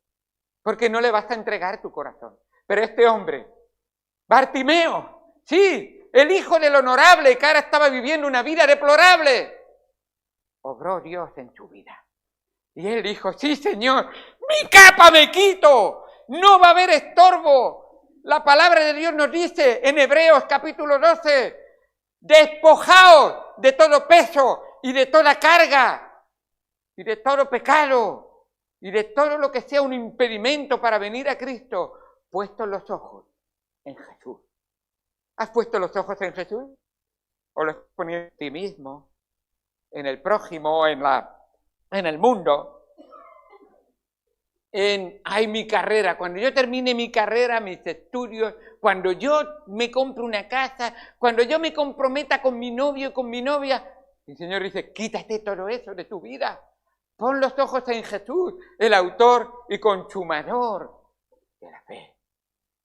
Porque no le vas a entregar tu corazón. Pero este hombre, Bartimeo, sí, el hijo del honorable que ahora estaba viviendo una vida deplorable, obró Dios en su vida. Y él dijo, sí Señor, mi capa me quito, no va a haber estorbo. La palabra de Dios nos dice en Hebreos capítulo 12, despojaos de todo peso y de toda carga y de todo pecado y de todo lo que sea un impedimento para venir a Cristo, puestos los ojos en Jesús. ¿Has puesto los ojos en Jesús? ¿O los pones en ti mismo, en el prójimo, en el mundo? Mi carrera, cuando yo termine mi carrera, mis estudios, cuando yo me compre una casa, cuando yo me comprometa con mi novio, con mi novia, el Señor dice, quítate todo eso de tu vida. Pon los ojos en Jesús, el autor y consumador de la fe.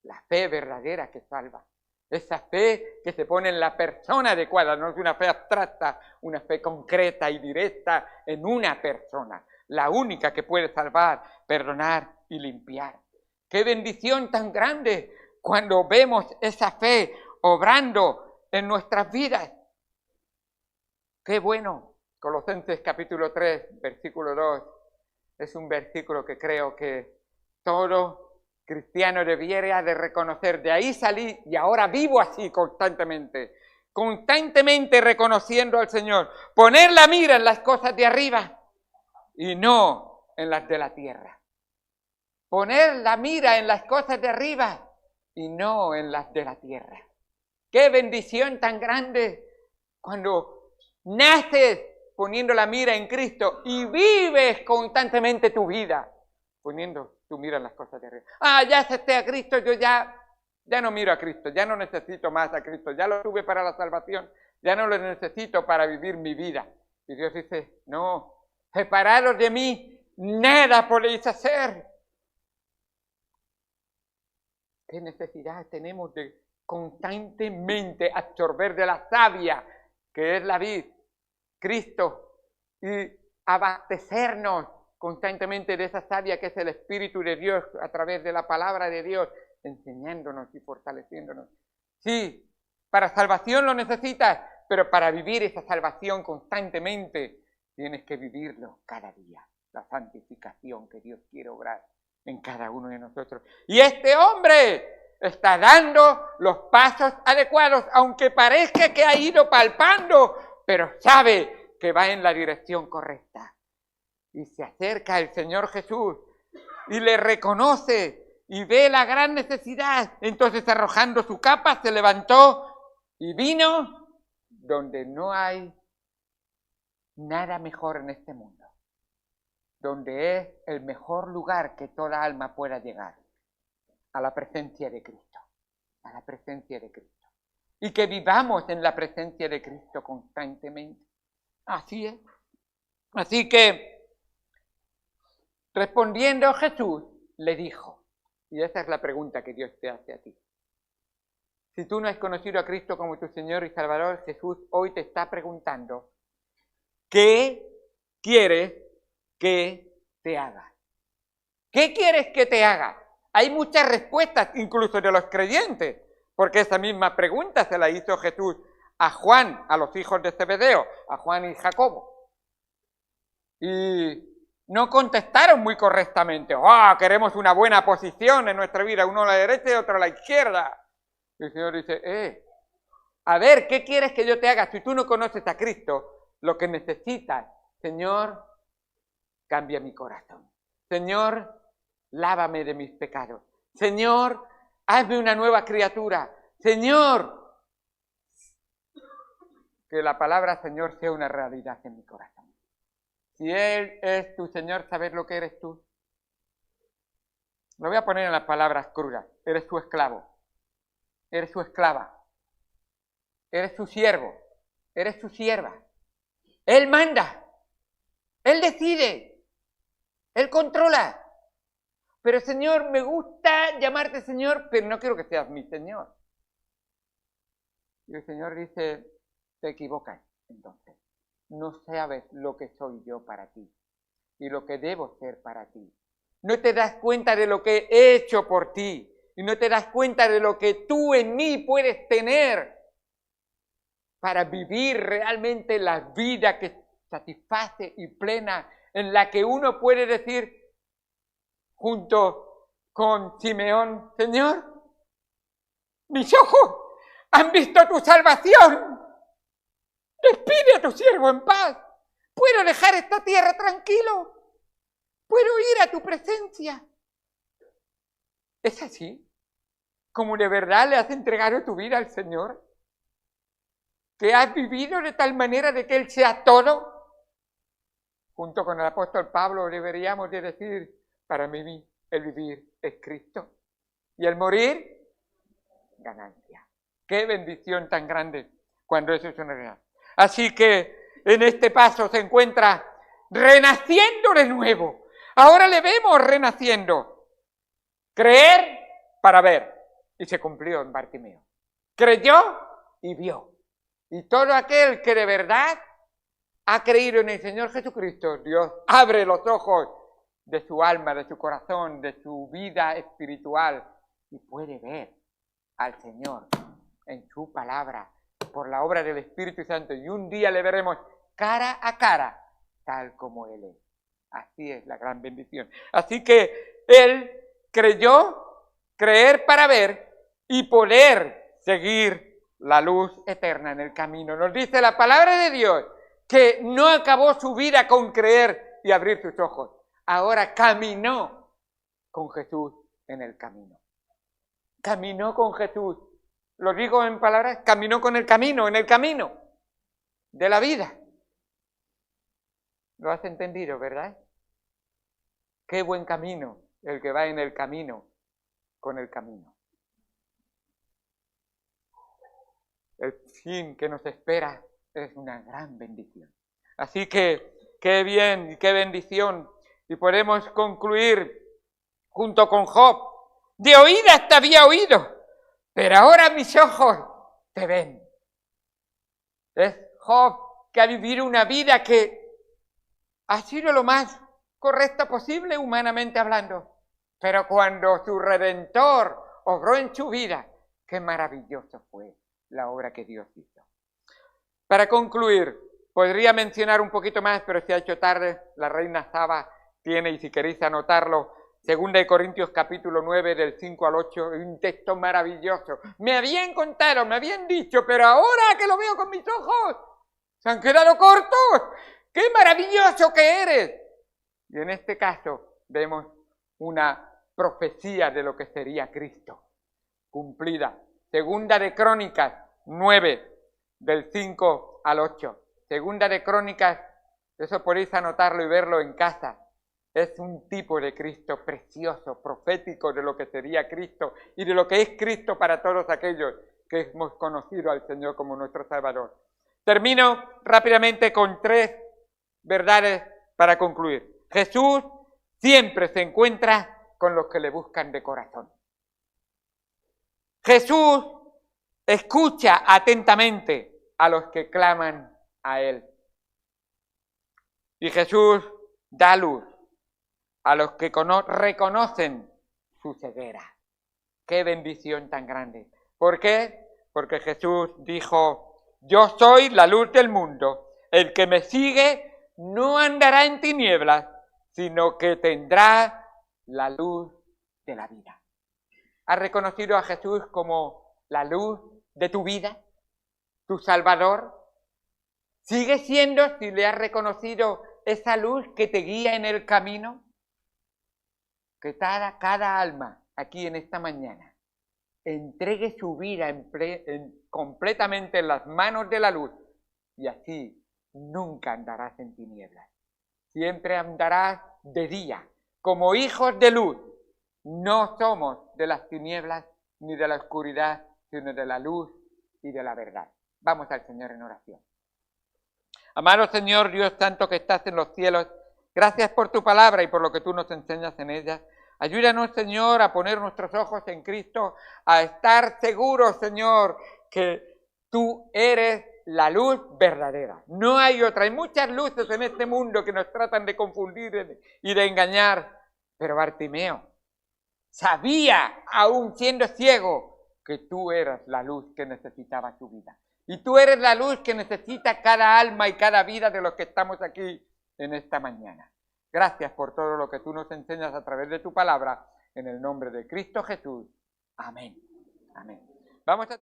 La fe verdadera que salva. Esa fe que se pone en la persona adecuada, no es una fe abstracta, una fe concreta y directa en una persona, la única que puede salvar, perdonar y limpiar. ¡Qué bendición tan grande cuando vemos esa fe obrando en nuestras vidas! ¡Qué bueno! Colosenses capítulo 3, versículo 2, es un versículo que creo que todo cristiano debiera de reconocer. De ahí salí y ahora vivo así constantemente reconociendo al Señor. Poner la mira en las cosas de arriba y no en las de la tierra. Poner la mira en las cosas de arriba y no en las de la tierra. ¡Qué bendición tan grande cuando naces poniendo la mira en Cristo y vives constantemente tu vida poniendo tu mira en las cosas de arriba! Ya acepté a Cristo, yo ya no miro a Cristo, ya no necesito más a Cristo, ya lo tuve para la salvación, ya no lo necesito para vivir mi vida. Y Dios dice, no, separados de mí, nada podéis hacer. ¿Qué necesidad tenemos de constantemente absorber de la savia que es la vid, Cristo, y abastecernos constantemente de esa savia que es el Espíritu de Dios a través de la palabra de Dios, enseñándonos y fortaleciéndonos? Sí, para salvación lo necesitas, pero para vivir esa salvación constantemente tienes que vivirlo cada día, la santificación que Dios quiere obrar en cada uno de nosotros. Y este hombre está dando los pasos adecuados, aunque parezca que ha ido palpando, pero sabe que va en la dirección correcta. Y se acerca al Señor Jesús y le reconoce y ve la gran necesidad. Entonces, arrojando su capa, se levantó y vino donde no hay nada mejor en este mundo, donde es el mejor lugar que toda alma pueda llegar, a la presencia de Cristo, a la presencia de Cristo. Y que vivamos en la presencia de Cristo constantemente. Así es. Así que, respondiendo Jesús, le dijo, y esa es la pregunta que Dios te hace a ti. Si tú no has conocido a Cristo como tu Señor y Salvador, Jesús hoy te está preguntando, ¿qué quieres que te haga? ¿Qué quieres que te haga? Hay muchas respuestas, incluso de los creyentes, porque esa misma pregunta se la hizo Jesús a Juan, a los hijos de Zebedeo, a Juan y Jacobo. Y no contestaron muy correctamente. Queremos una buena posición en nuestra vida, uno a la derecha y otro a la izquierda. Y el Señor dice, a ver, ¿qué quieres que yo te haga? Si tú no conoces a Cristo, lo que necesitas, Señor, cambia mi corazón. Señor, lávame de mis pecados. Señor, hazme una nueva criatura. Señor, que la palabra Señor sea una realidad en mi corazón. Si Él es tu Señor, ¿sabes lo que eres tú? Lo voy a poner en las palabras crudas. Eres su esclavo. Eres su esclava. Eres su siervo. Eres su sierva. Él manda. Él decide. Él controla. Pero Señor, me gusta llamarte Señor, pero no quiero que seas mi Señor. Y el Señor dice, te equivocas entonces. No sabes lo que soy yo para ti y lo que debo ser para ti. No te das cuenta de lo que he hecho por ti y no te das cuenta de lo que tú en mí puedes tener para vivir realmente la vida que satisface y plena, en la que uno puede decir junto con Simeón, Señor, mis ojos han visto tu salvación. Despide a tu siervo en paz. Puedo dejar esta tierra tranquilo. Puedo ir a tu presencia. ¿Es así? ¿Como de verdad le has entregado tu vida al Señor? ¿Que has vivido de tal manera de que Él sea todo? Junto con el apóstol Pablo deberíamos de decir, para mí el vivir es Cristo y el morir, ganancia. ¡Qué bendición tan grande cuando eso es una realidad! Así que en este paso se encuentra renaciendo de nuevo. Ahora le vemos renaciendo. Creer para ver. Y se cumplió en Bartimeo. Creyó y vio. Y todo aquel que de verdad ha creído en el Señor Jesucristo, Dios abre los ojos de su alma, de su corazón, de su vida espiritual y puede ver al Señor en su palabra por la obra del Espíritu Santo y un día le veremos cara a cara tal como Él es. Así es la gran bendición. Así que Él creyó, creer para ver y poder seguir la luz eterna en el camino. Nos dice la palabra de Dios que no acabó su vida con creer y abrir sus ojos. Ahora caminó con Jesús en el camino. Caminó con Jesús. Lo digo en palabras, caminó con el camino, en el camino de la vida. ¿Lo has entendido, verdad? Qué buen camino el que va en el camino con el camino. El fin que nos espera es una gran bendición. Así que, qué bien y qué bendición. Y podemos concluir junto con Job. De oídas te había oído, pero ahora mis ojos te ven. Es Job que ha vivido una vida que ha sido lo más correcta posible humanamente hablando. Pero cuando su Redentor obró en su vida, qué maravilloso fue la obra que Dios hizo. Para concluir, podría mencionar un poquito más, pero se ha hecho tarde. La reina Saba tiene, y si queréis anotarlo, 2 Corintios capítulo 9, del 5 al 8, un texto maravilloso. Me habían contado, me habían dicho, pero ahora que lo veo con mis ojos, se han quedado cortos. ¡Qué maravilloso que eres! Y en este caso vemos una profecía de lo que sería Cristo, cumplida. 2 Crónicas 9, del 5 al 8. 2 Crónicas, eso podéis anotarlo y verlo en casa. Es un tipo de Cristo precioso, profético de lo que sería Cristo y de lo que es Cristo para todos aquellos que hemos conocido al Señor como nuestro Salvador. Termino rápidamente con 3 verdades para concluir. Jesús siempre se encuentra con los que le buscan de corazón. Jesús escucha atentamente a los que claman a Él. Y Jesús da luz a los que reconocen su ceguera. ¡Qué bendición tan grande! ¿Por qué? Porque Jesús dijo, yo soy la luz del mundo. El que me sigue no andará en tinieblas, sino que tendrá la luz de la vida. ¿Has reconocido a Jesús como la luz de tu vida? ¿Tu Salvador? ¿Sigue siendo, si le has reconocido, esa luz que te guía en el camino? Que cada alma aquí en esta mañana entregue su vida completamente en las manos de la luz y así nunca andarás en tinieblas. Siempre andarás de día, como hijos de luz. No somos de las tinieblas ni de la oscuridad, sino de la luz y de la verdad. Vamos al Señor en oración. Amado Señor Dios Santo que estás en los cielos, gracias por tu palabra y por lo que tú nos enseñas en ella. Ayúdanos, Señor, a poner nuestros ojos en Cristo, a estar seguros, Señor, que tú eres la luz verdadera. No hay otra. Hay muchas luces en este mundo que nos tratan de confundir y de engañar. Pero Bartimeo sabía, aún siendo ciego, que tú eras la luz que necesitaba su vida. Y tú eres la luz que necesita cada alma y cada vida de los que estamos aquí en esta mañana. Gracias por todo lo que tú nos enseñas a través de tu palabra, en el nombre de Cristo Jesús. Amén. Amén. Vamos a